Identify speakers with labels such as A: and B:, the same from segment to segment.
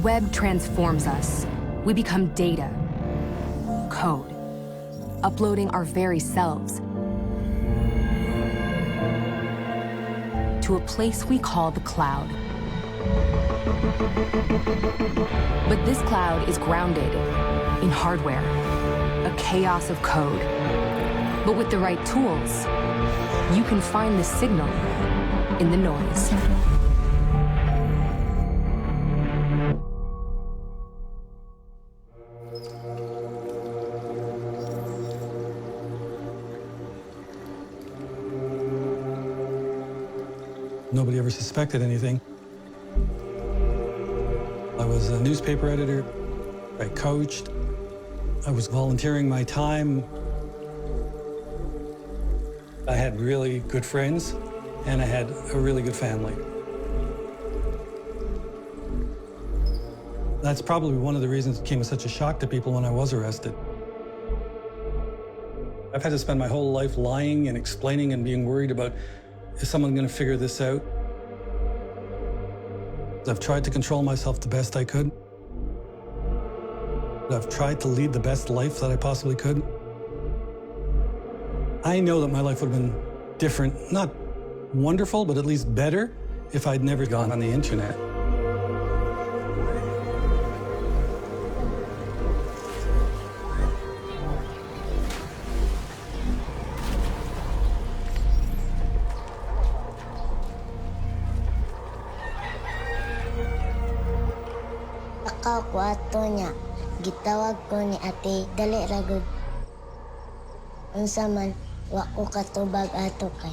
A: web transforms us. We become data, code, uploading our very selves to a place we call the cloud. But this cloud is grounded in hardware, a chaos of code. But with the right tools, you can find the signal in the noise.
B: Nobody ever suspected anything. I was a newspaper editor. I coached. I was volunteering my time. I had really good friends, and I had a really good family. That's probably one of the reasons it came as such a shock to people when I was arrested. I've had to spend my whole life lying and explaining and being worried about, is someone going to figure this out? I've tried to control myself the best I could. I've tried to lead the best life that I possibly could. I know that my life would have been different, not wonderful, but at least better if I'd never gone on the internet.
C: Kwarto niya, gitawag ko ni ate, dali ragod. Unsa man, wa ko katubag ato kay.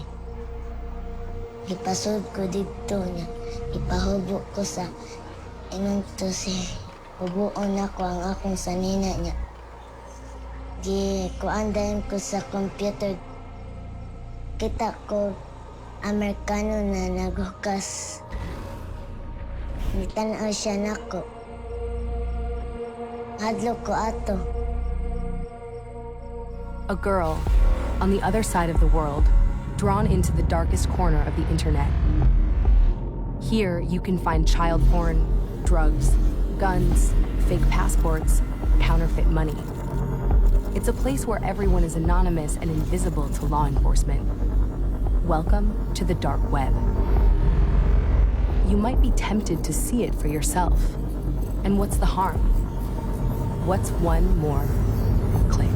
C: Ipasod ko dito niya, ipahubo ko sa ingon to si hubuon ako ang akong sanina niya. Kuandayan ko sa computer. Kita ko Amerikano na naghukas. Nitanaw siya nako.
A: A girl on the other side of the world, drawn into the darkest corner of the internet. Here, you can find child porn, drugs, guns, fake passports, counterfeit money. It's a place where everyone is anonymous and invisible to law enforcement. Welcome to the dark web. You might be tempted to see it for yourself. And what's the harm? What's one more click?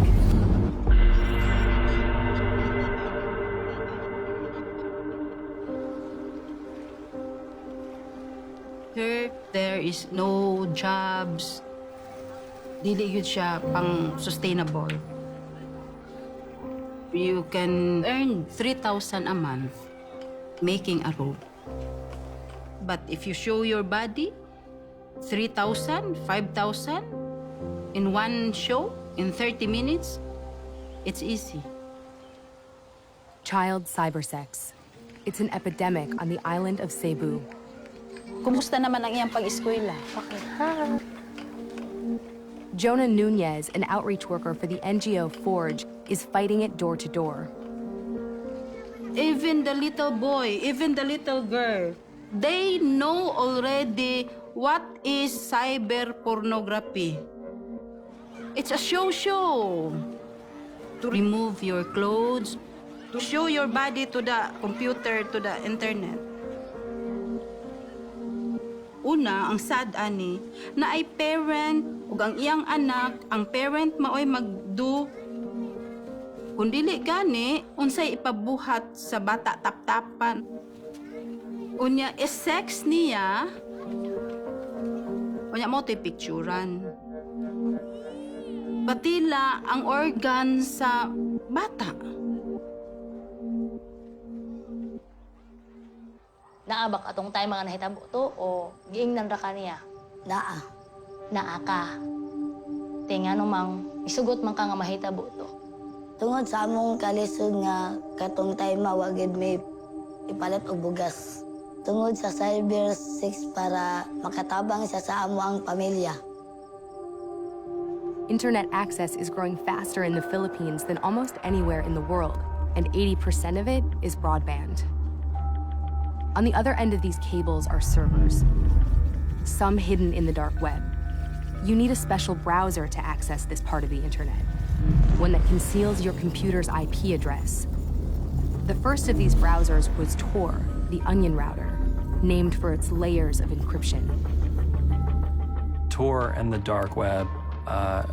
D: Here, there is no jobs. Dili yun siya pang sustainable. You can earn 3,000 a month making a robe. But if you show your body, 3,000, 5,000, in one show, in 30 minutes, it's easy.
A: Child cybersex. It's an epidemic on the island of Cebu.
E: Kumusta naman ang iyang pag-eskwela?
C: Okay.
A: Jonah Nunez, an outreach worker for the NGO Forge, is fighting it door to door.
D: Even the little boy, even the little girl, they know already what is cyber pornography. It's a show. To remove your clothes, to show your body to the computer, to the internet. Una, ang sad ani, na ay parent ug ang iyang anak, ang parent maoy magdo. Kung dili gani, unsay ipabuhat sa bata taptapan. Unya, sex niya, unya mo to'y picturan. Patila ang organ sa bata.
E: Naabak atong tayo mga nahitabo to o giingnan ra ka niya?
C: Naa.
E: Naa ka. Tinga mang isugot man ka nga mahitabo to.
C: Tungod sa among kalisod nga katong time wagid may ipalit og bugas. Tungod sa cyber sex para makatabang siya sa amo ang pamilya.
A: Internet access is growing faster in the Philippines than almost anywhere in the world, and 80% of it is broadband. On the other end of these cables are servers. some hidden in the dark web. You need a special browser to access this part of the internet, one that conceals your computer's IP address. The first of these browsers was Tor, the onion router, named for its layers of encryption.
F: Tor and the dark web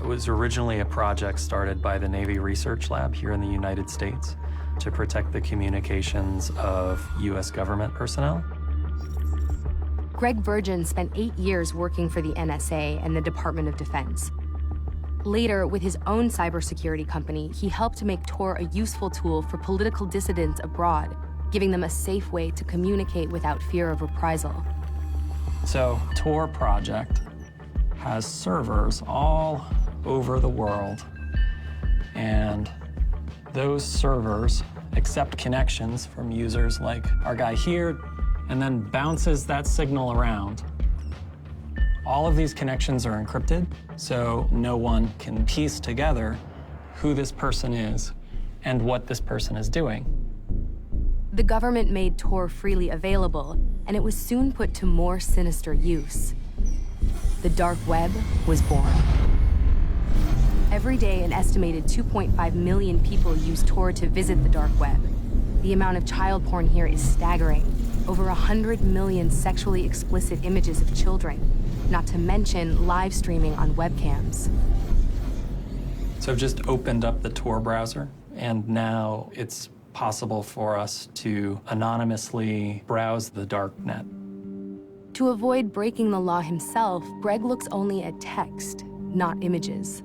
F: was originally a project started by the Navy Research Lab here in the United States to protect the communications of U.S. government personnel.
A: Greg Virgin spent 8 years working for the NSA and the Department of Defense. Later, with his own cybersecurity company, he helped to make Tor a useful tool for political dissidents abroad, giving them a safe way to communicate without fear of reprisal.
F: So, Tor project has servers all over the world, and those servers accept connections from users like our guy here, and then bounces that signal around. All of these connections are encrypted, so no one can piece together who this person is and what this person is doing.
A: The government made Tor freely available, and it was soon put to more sinister use. The dark web was born. Every day, an estimated 2.5 million people use Tor to visit the dark web. The amount of child porn here is staggering. Over 100 million sexually explicit images of children, not to mention live streaming on webcams.
F: So I've just opened up the Tor browser, and now it's possible for us to anonymously browse the dark net.
A: To avoid breaking the law himself, Greg looks only at text, not images.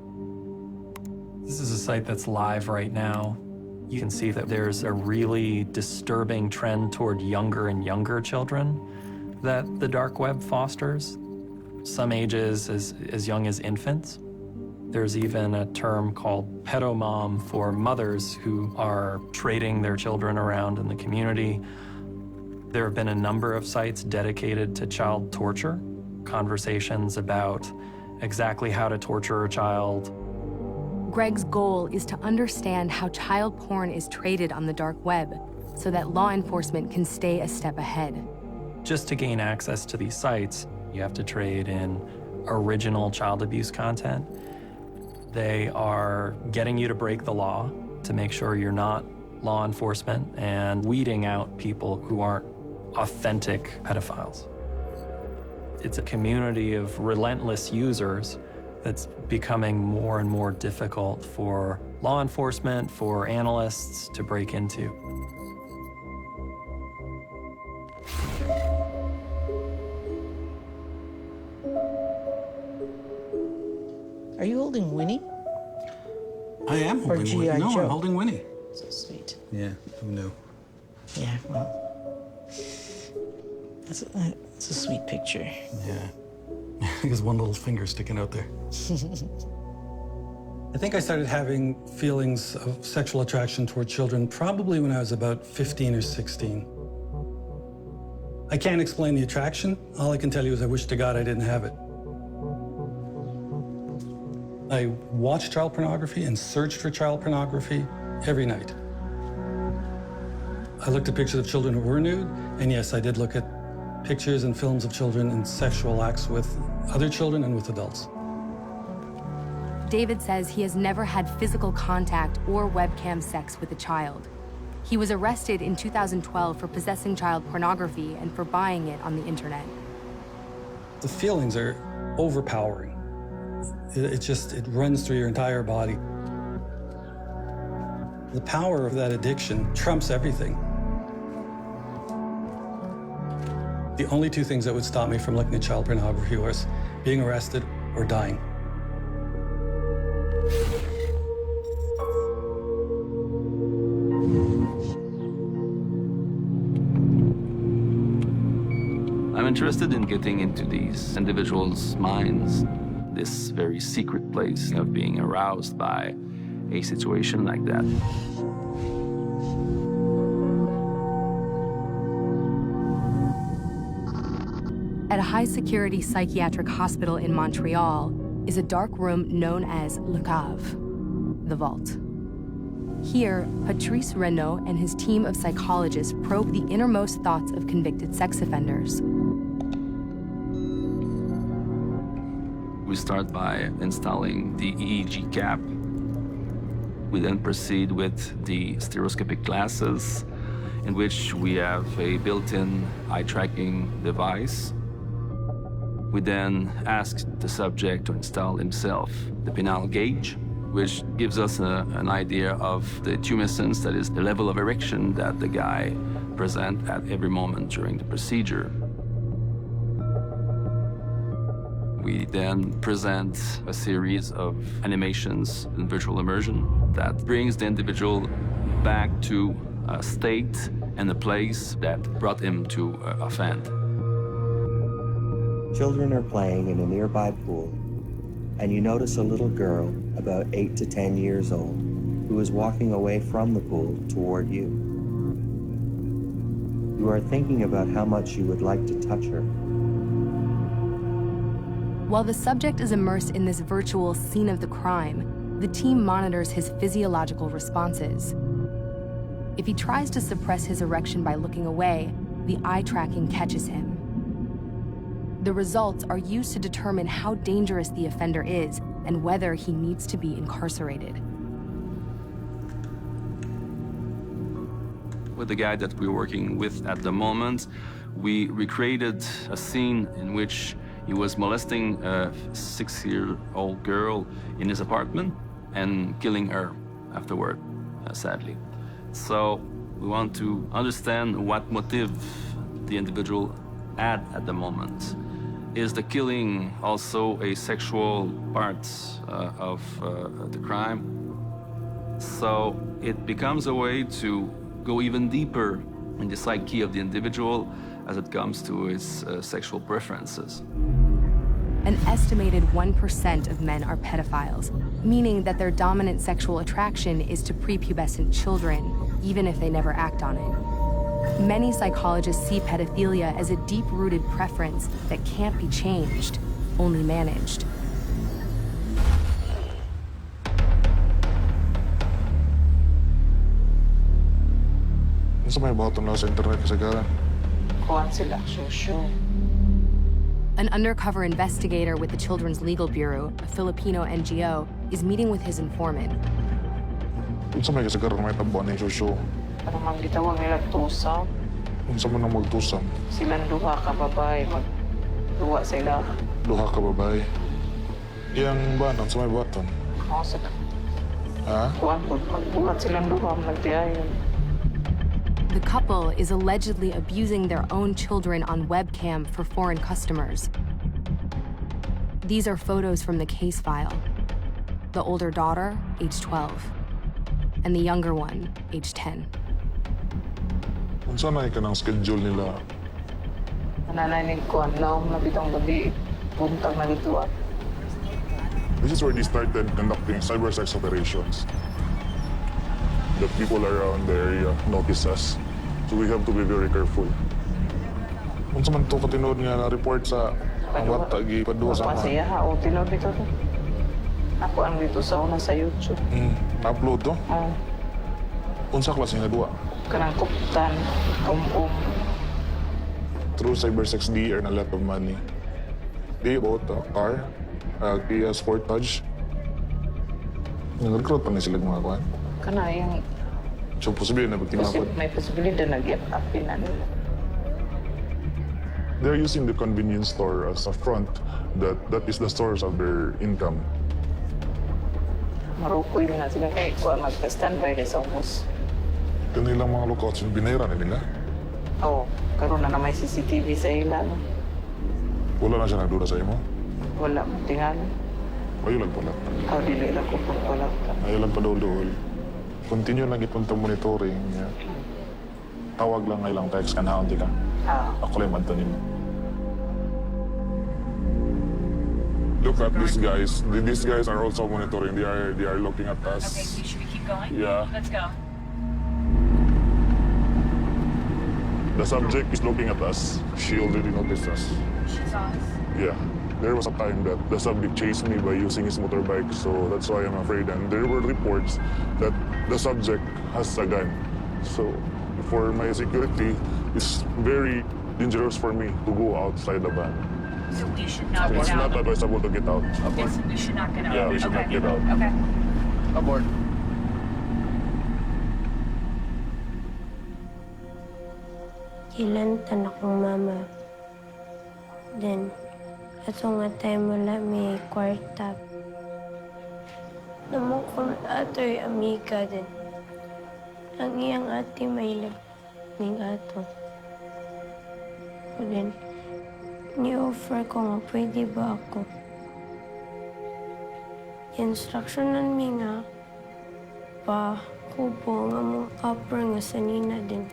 F: This is a site that's live right now. You can see that there's a really disturbing trend toward younger and younger children that the dark web fosters. Some ages as young as infants. There's even a term called pedomom for mothers who are trading their children around in the community. There have been a number of sites dedicated to child torture, conversations about exactly how to torture a child.
A: Greg's goal is to understand how child porn is traded on the dark web so that law enforcement can stay a step ahead.
F: Just to gain access to these sites, you have to trade in original child abuse content. They are getting you to break the law to make sure you're not law enforcement and weeding out people who aren't authentic pedophiles. It's a community of relentless users that's becoming more and more difficult for law enforcement, for analysts to break into.
G: Are you holding Winnie?
B: I am holding
G: G.I.
B: Winnie. No,
G: Joe?
B: I'm holding Winnie.
G: So sweet.
B: Yeah, who knew?
G: Yeah, well, that's a sweet picture.
B: Yeah. There's one little finger sticking out there. I think I started having feelings of sexual attraction toward children probably when I was about 15 or 16. I can't explain the attraction. All I can tell you is I wish to God I didn't have it. I watched child pornography and searched for child pornography every night. I looked at pictures of children who were nude, and yes, I did look at pictures and films of children in sexual acts with other children and with adults.
A: David says he has never had physical contact or webcam sex with a child. He was arrested in 2012 for possessing child pornography and for buying it on the internet.
B: The feelings are overpowering. It runs through your entire body. The power of that addiction trumps everything. The only two things that would stop me from looking at child pornography was being arrested or dying.
H: I'm interested in getting into these individuals' minds, this very secret place of being aroused by a situation like that.
A: At a high-security psychiatric hospital in Montreal is a dark room known as Le Cave, the vault. Here, Patrice Renaud and his team of psychologists probe the innermost thoughts of convicted sex offenders.
H: We start by installing the EEG cap. We then proceed with the stereoscopic glasses, in which we have a built-in eye tracking device. We then ask the subject to install himself the penile gauge, which gives us an idea of the tumescence, that is the level of erection that the guy presents at every moment during the procedure. We then present a series of animations and virtual immersion that brings the individual back to a state and a place that brought him to offend.
I: Children are playing in a nearby pool, and you notice a little girl about 8 to 10 years old who is walking away from the pool toward you. You are thinking about how much you would like to touch her.
A: While the subject is immersed in this virtual scene of the crime, the team monitors his physiological responses. If he tries to suppress his erection by looking away, the eye tracking catches him. The results are used to determine how dangerous the offender is and whether he needs to be incarcerated.
H: With the guy that we're working with at the moment, we recreated a scene in which he was molesting a 6-year-old girl in his apartment and killing her afterward, sadly. So we want to understand what motive the individual had at the moment. Is the killing also a sexual part of the crime? So it becomes a way to go even deeper in the psyche of the individual as it comes to his sexual preferences.
A: An estimated 1% of men are pedophiles, meaning that their dominant sexual attraction is to prepubescent children, even if they never act on it. Many psychologists see pedophilia as a deep-rooted preference that can't be changed, only managed.
J: Sa may button na sa internet kasagaran.
G: Kuhan sila, shusho.
A: An undercover investigator with the Children's Legal Bureau, a Filipino NGO, is meeting with his informant.
J: Sa may kasagaran may tabuan ni Shusho.
G: Ano mang gitawag nila tusam?
J: Unsa man ang magtusam?
G: Silang duha ka babae, magduwa sila.
J: Duha ka babae. Iyang banan sa may button.
G: Oo, sila.
J: Ha?
G: Kuhan po, magbuhat silang duha, magtiayon.
A: The couple is allegedly abusing their own children on webcam for foreign customers. These are photos from the case file. The older daughter, age 12, and the younger one, age 10.
J: Unsa na ikanang schedule nila?
G: Nanananig ko, naong nabitang gabi, buntag na dito at.
J: This is where they started conducting cyber sex operations. The people around the area notice us, so we have to be very careful. Unsa man to katinood nga na-report sa mga tagi padua sa mga.
G: Pasaya ha, o tinod dito to. Ako ang dito sa una sa YouTube.
J: Na-upload to?
G: Oo.
J: Unsa klase nga duwa?
G: Kanang kuptan,
J: Through cyber sex, they earn a lot of money. They bought a car, Kia Sportage. Nag-recruit pa na sila mga kuhan.
G: Kana yung
J: So, posibilidad na pagtinapod.
G: may posibilidad na get-upin na nila.
J: They're using the convenience store as a front that is the source of their income.
G: Marukoy na sila kay kuha magka-standby na sa ubos.
J: Kanilang mga lookouts, yung binayra na nila.
G: Oo, karoon na may CCTV sa ila. No?
J: Wala na siya nagdura sa imo.
G: Wala mo tingali.
J: Ayaw lang pala.
G: Aw, dili lang ko pong wala ka.
J: Ayaw lang pa dool-dool. Continue lang itong monitoring. Yeah. Tawag lang ilang text ka na, hindi ka. Ako lang manto nimo. Look at these guys. These guys are also monitoring. They are looking at us.
K: Okay, so should we keep going?
J: Yeah.
K: Let's go.
J: The subject is looking at us. She already noticed us.
K: She saw us.
J: Yeah. There was a time that the subject chased me by using his motorbike, so that's why I'm afraid. And there were reports that the subject has a gun. So for my security, it's very dangerous for me to go outside the van.
K: So we should not
J: It's
K: get
J: not
K: out.
J: advisable to get out.
K: Okay, so we should not get out.
J: Yeah, we should not get out.
K: Okay.
G: Abort.
L: Kilantan akong mama. Then, ato nga tayo wala may kwarta. Namo kong ato'y amiga din. Ang iyang ate may ning ato. So then, ni-offer ko nga pwede ba ako. Instructionan mi nga pa kupo nga mong upper nga sanina din.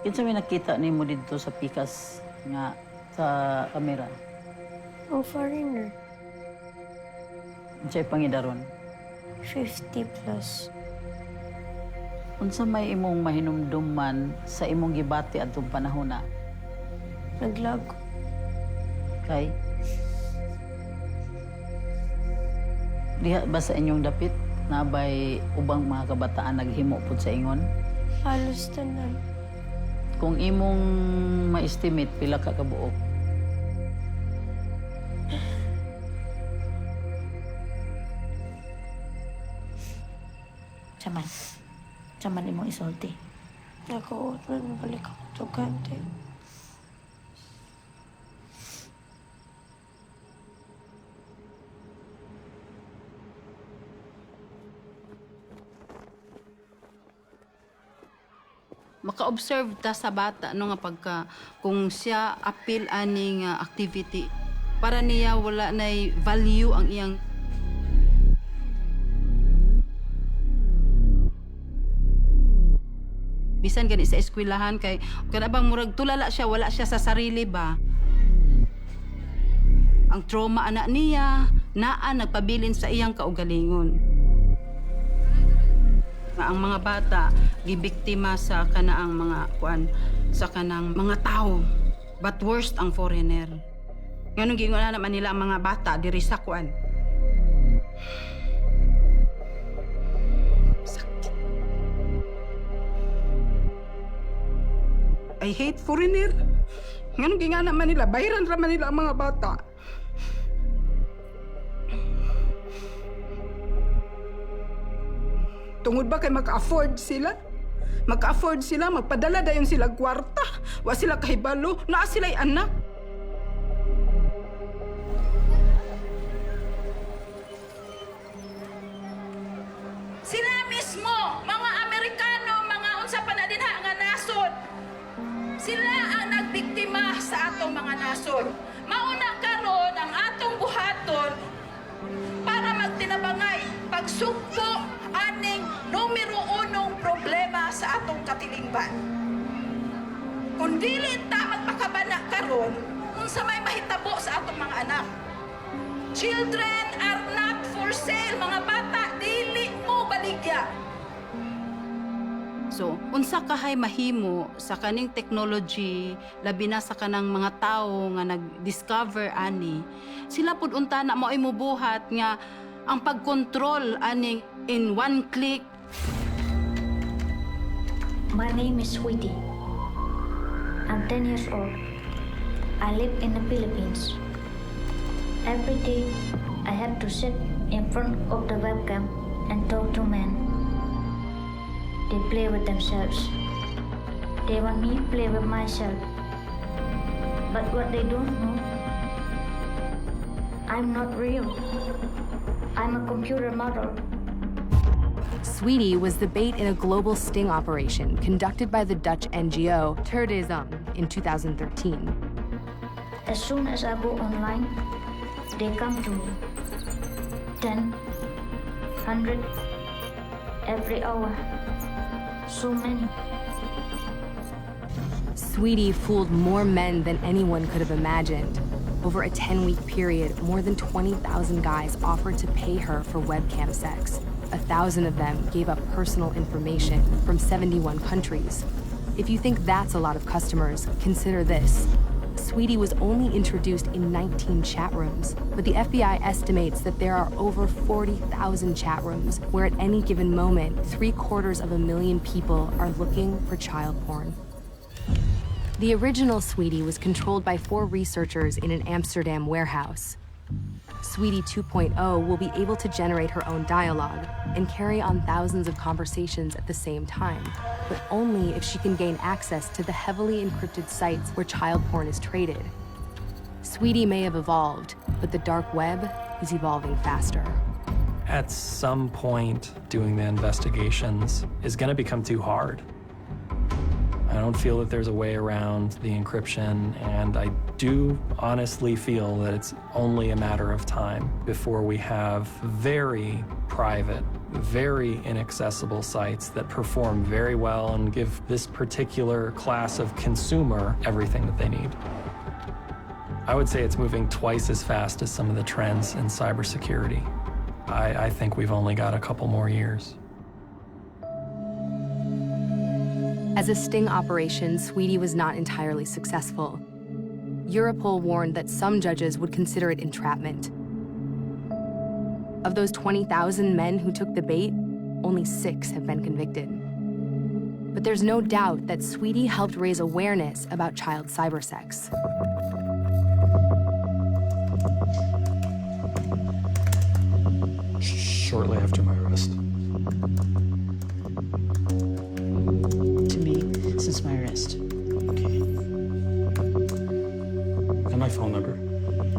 M: Kinsa may nakita nimo dito sa pikas nga sa kamera?
L: Ang foreigner,
M: Unsay pangidaron?
L: 50 plus.
M: Unsa may imong mahinumduman sa imong gibati adtong panahon na?
L: Naglago.
M: Kay diha ba sa inyong dapit nabay ubang mga kabataan naghimo pud sa ingon?
L: Halos tanan.
M: Kung imong ma-estimate pila ka kabuok?
C: Saman imong isulti.
L: Nakuot man balik ako tugante.
D: Maka-observe ta sa bata no nga pagka kung siya appeal aning activity para niya wala nay value ang iyang bisan gani sa eskwelahan kay kada bang murag tulala siya wala siya sa sarili ba ang trauma anak niya naa nagpabilin sa iyang kaugalingon. Ang mga bata gibiktima sa kanaang mga sa kanang mga tao but worst ang foreigner. Nganong gingon naman nila ang mga bata diri sa sakit. I hate foreigner. Nganong gingon naman nila bayran raman nila ang mga bata. Tungod ba kay maka-afford sila? Maka-afford sila, magpadala dayon sila kwarta. Wa sila kahibalo, naa sila'y anak. Sila mismo, mga Amerikano, mga unsa pa na din nga nasod. Sila ang nagbiktima sa atong mga nasod. Mauna karon ang atong buhaton para magtinabangay pagsugpo aning numero unong problema sa atong katilingban. Kung dili ta magpakabana karon, unsa may mahitabo sa atong mga anak. Children are not for sale, mga bata, dili mo baligya. So, unsa kahay mahimo sa kaning technology, labi na sa kanang mga tao nga nag-discover ani, sila pud unta na mao'y mubuhat nga ang pag-control aning in one click.
N: My name is Sweetie. I'm 10 years old. I live in the Philippines. Every day, I have to sit in front of the webcam and talk to men. They play with themselves. They want me to play with myself. But what they don't know, I'm not real. I'm a computer model.
A: Sweetie was the bait in a global sting operation conducted by the Dutch NGO Terrorism in 2013.
N: As soon as I go online, they come to me. 10, 100, every hour. So many.
A: Sweetie fooled more men than anyone could have imagined. Over a 10-week period, more than 20,000 guys offered to pay her for webcam sex. 1,000 of them gave up personal information from 71 countries. If you think that's a lot of customers, consider this. Sweetie was only introduced in 19 chat rooms, but the FBI estimates that there are over 40,000 chat rooms where at any given moment, 750,000 people are looking for child porn. The original Sweetie was controlled by 4 researchers in an Amsterdam warehouse. Sweetie 2.0 will be able to generate her own dialogue and carry on thousands of conversations at the same time, but only if she can gain access to the heavily encrypted sites where child porn is traded. Sweetie may have evolved, but the dark web is evolving faster.
F: At some point, doing the investigations is going to become too hard. I don't feel that there's a way around the encryption, and I do honestly feel that it's only a matter of time before we have very private, very inaccessible sites that perform very well and give this particular class of consumer everything that they need. I would say it's moving twice as fast as some of the trends in cybersecurity. I think we've only got a couple more years.
A: As a sting operation, Sweetie was not entirely successful. Europol warned that some judges would consider it entrapment. Of those 20,000 men who took the bait, only 6 have been convicted. But there's no doubt that Sweetie helped raise awareness about child cybersex.
B: Shortly after my arrest.
M: Since my arrest. Okay.
B: And my phone number.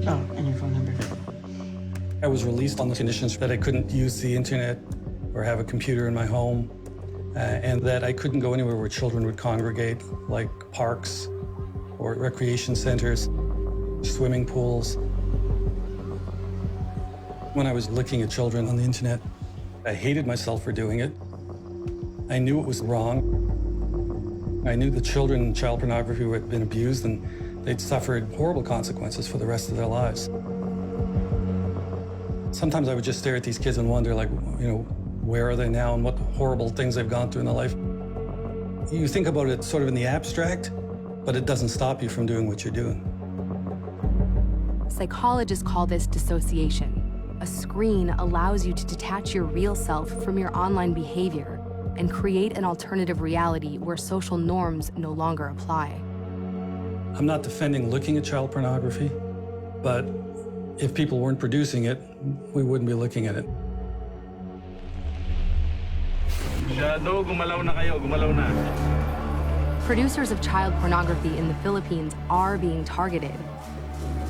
M: Oh, and your phone number.
B: I was released on the conditions that I couldn't use the internet or have a computer in my home, and that I couldn't go anywhere where children would congregate, like parks or recreation centers, swimming pools. When I was looking at children on the internet, I hated myself for doing it. I knew it was wrong. I knew the children in child pornography who had been abused, and they'd suffered horrible consequences for the rest of their lives. Sometimes I would just stare at these kids and wonder, like, you know, where are they now and what horrible things they've gone through in their life. You think about it sort of in the abstract, but it doesn't stop you from doing what you're doing.
A: Psychologists call this dissociation. A screen allows you to detach your real self from your online behavior and create an alternative reality where social norms no longer apply.
B: I'm not defending looking at child pornography, but if people weren't producing it, we wouldn't be looking at it.
A: Producers of child pornography in the Philippines are being targeted.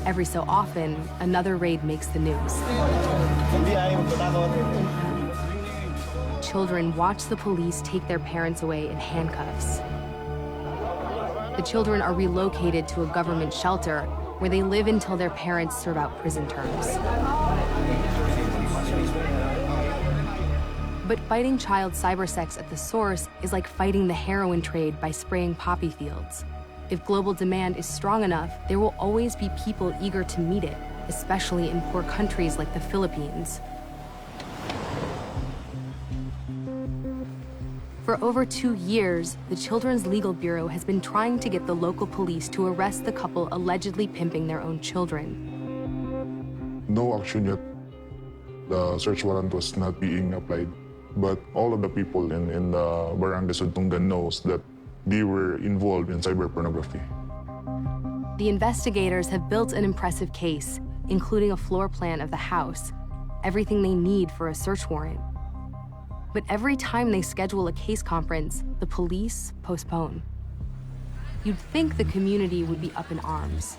A: Every so often, another raid makes the news. Children watch the police take their parents away in handcuffs. The children are relocated to a government shelter where they live until their parents serve out prison terms. But fighting child cybersex at the source is like fighting the heroin trade by spraying poppy fields. If global demand is strong enough, there will always be people eager to meet it, especially in poor countries like the Philippines. For over 2 years, the Children's Legal Bureau has been trying to get the local police to arrest the couple allegedly pimping their own children.
J: No action yet. The search warrant was not being applied. But all of the people in the Barangay Suntungan knows that they were involved in cyber pornography.
A: The investigators have built an impressive case, including a floor plan of the house, everything they need for a search warrant. But every time they schedule a case conference, the police postpone. You'd think the community would be up in arms.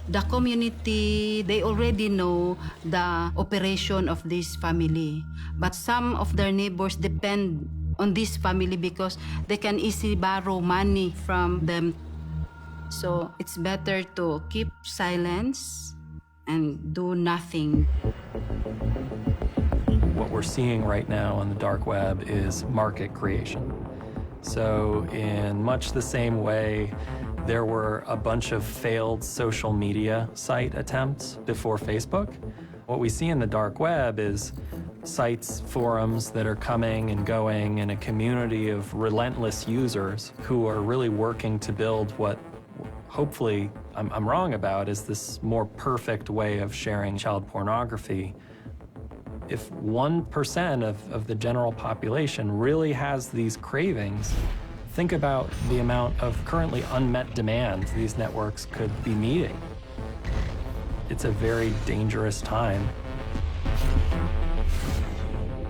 D: The community, they already know the operation of this family. But some of their neighbors depend on this family because they can easily borrow money from them. So it's better to keep silence and do nothing.
F: What we're seeing right now on the dark web is market creation. So in much the same way, there were a bunch of failed social media site attempts before Facebook. What we see in the dark web is sites, forums that are coming and going, and a community of relentless users who are really working to build what hopefully I'm wrong about is this more perfect way of sharing child pornography. If 1% of the general population really has these cravings Think about the amount of currently unmet demands these networks could be meeting. It's a very dangerous time.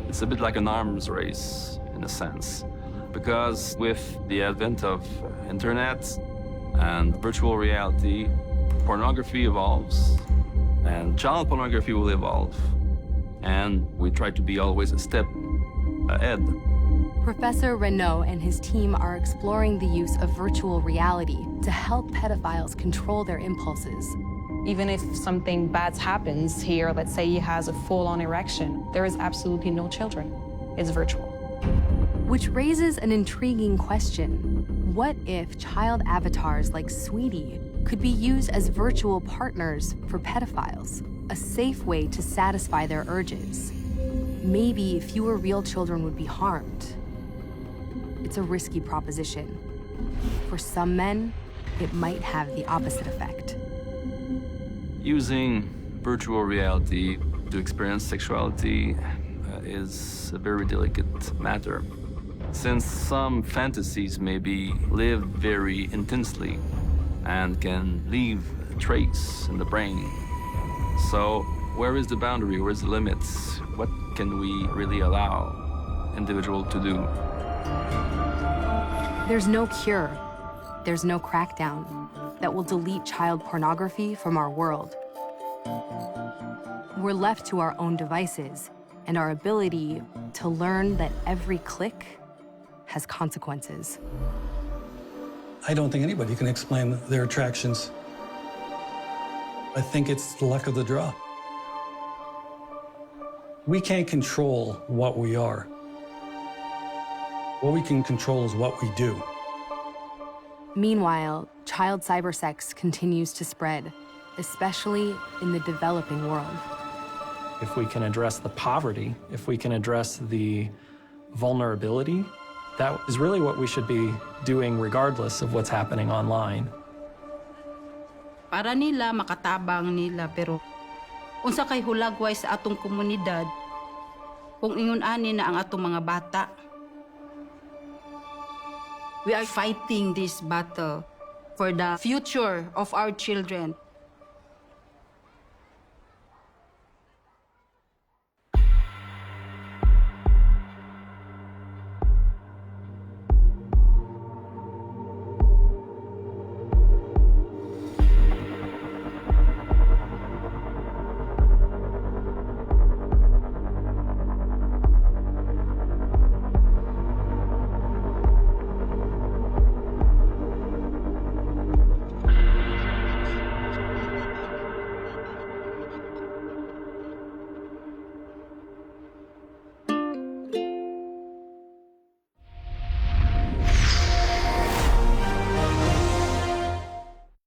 H: It's a bit like an arms race, in a sense, because with the advent of internet and virtual reality, pornography evolves, and child pornography will evolve. And we try to be always a step ahead.
A: Professor Renaud and his team are exploring the use of virtual reality to help pedophiles control their impulses.
O: Even if something bad happens here, let's say he has a full-on erection, there is absolutely no children. It's virtual.
A: Which raises an intriguing question. What if child avatars like Sweetie could be used as virtual partners for pedophiles? A safe way to satisfy their urges. Maybe fewer real children would be harmed. It's a risky proposition. For some men, it might have the opposite effect.
H: Using virtual reality to experience sexuality is a very delicate matter, since some fantasies may be lived very intensely and can leave a trace in the brain. So where is the boundary? Where's the limits? What can we really allow individual to do?
A: There's no cure. There's no crackdown that will delete child pornography from our world. We're left to our own devices and our ability to learn that every click has consequences.
B: I don't think anybody can explain their attractions. I think it's the luck of the draw. We can't control what we are. What we can control is what we do.
A: Meanwhile, child cybersex continues to spread, especially in the developing world.
F: If we can address the poverty, if we can address the vulnerability, that is really what we should be doing regardless of what's happening online.
D: Para nila makatabang nila, pero unsa kay hulagway sa atong komunidad kung ingon ani na ang atong mga bata. We are fighting this battle for the future of our children.